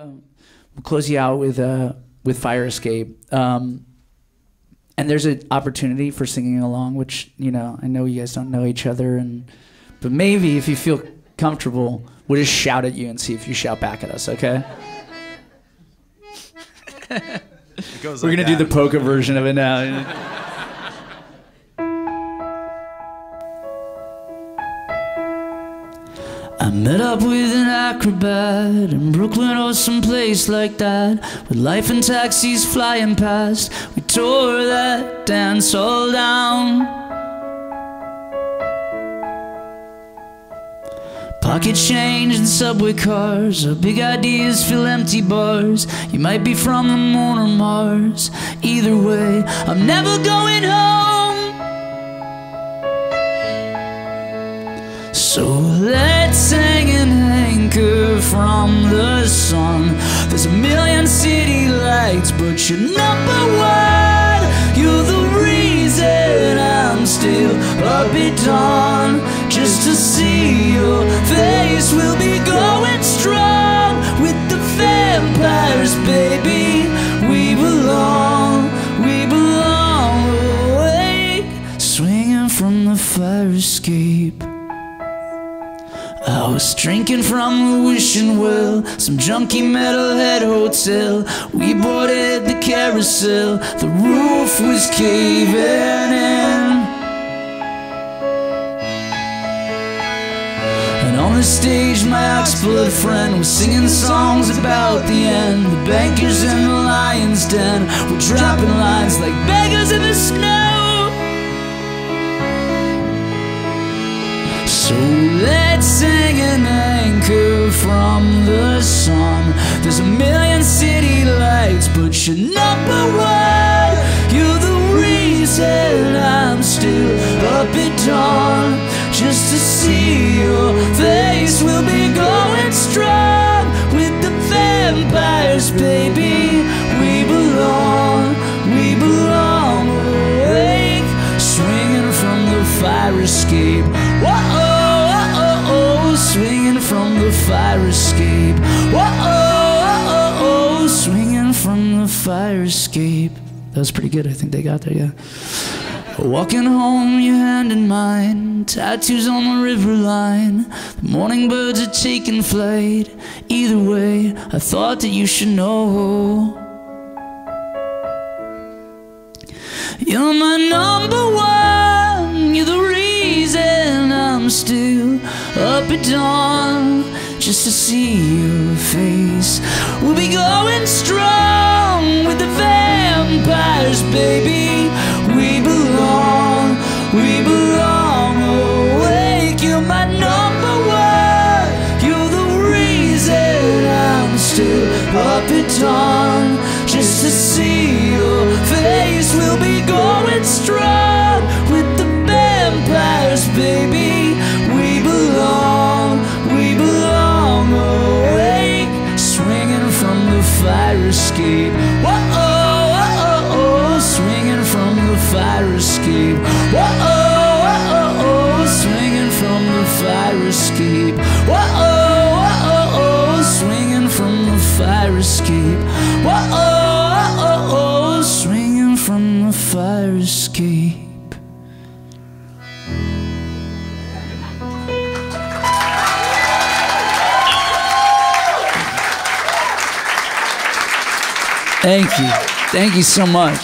we'll close you out with Fire Escape. And there's an opportunity for singing along, which, you know, I know you guys don't know each other, but maybe if you feel comfortable, we'll just shout at you and see if you shout back at us, okay? We're going to do the polka version of it now. I met up with an acrobat in Brooklyn or someplace like that, with life and taxis flying past. We tore that dance all down. Pocket change and subway cars, our big ideas fill empty bars. You might be from the moon or Mars. Either way, I'm never going home. So let's hang an anchor from the sun. There's a million city lights, but you're number one. You're the reason I'm still up at dawn. Just to see your face, we'll be going strong. With the vampires, baby, we belong. We belong. Awake, swinging from the fire escape. I was drinking from the wishing well, some junky metalhead hotel. We boarded the carousel, the roof was caving in. And on the stage my ox-blood friend was singing songs about the end. The bankers in the lion's den were dropping lines like beggars in the snow. So let's hang an anchor from the sun. There's a million city lights, but you're number one. You're the reason I'm still up at dawn. Just to see your face, we'll be going strong. With the vampires, baby, we belong. We belong. Awake, swinging from the fire escape. Whoa. Swinging from the fire escape. Whoa, swinging from the fire escape. That was pretty good. I think they got there, yeah. Walking home, your hand in mine, tattoos on the river line. The morning birds are taking flight. Either way, I thought that you should know. You're my number one. You're the reason I'm still up at dawn. Just to see your face, we'll be going strong. With the vampires, baby, we belong. We belong. Awake, you're my number one. You're the reason I'm still up at dawn. Just to see your face, we'll be going strong. With the vampires, baby, we belong. We belong. Awake, swinging from the fire escape. Whoa, swinging from the fire escape. Whoa, swinging from the fire escape. Whoa, swinging from the fire escape. Whoa, swinging from the fire escape. Thank you. Thank you so much.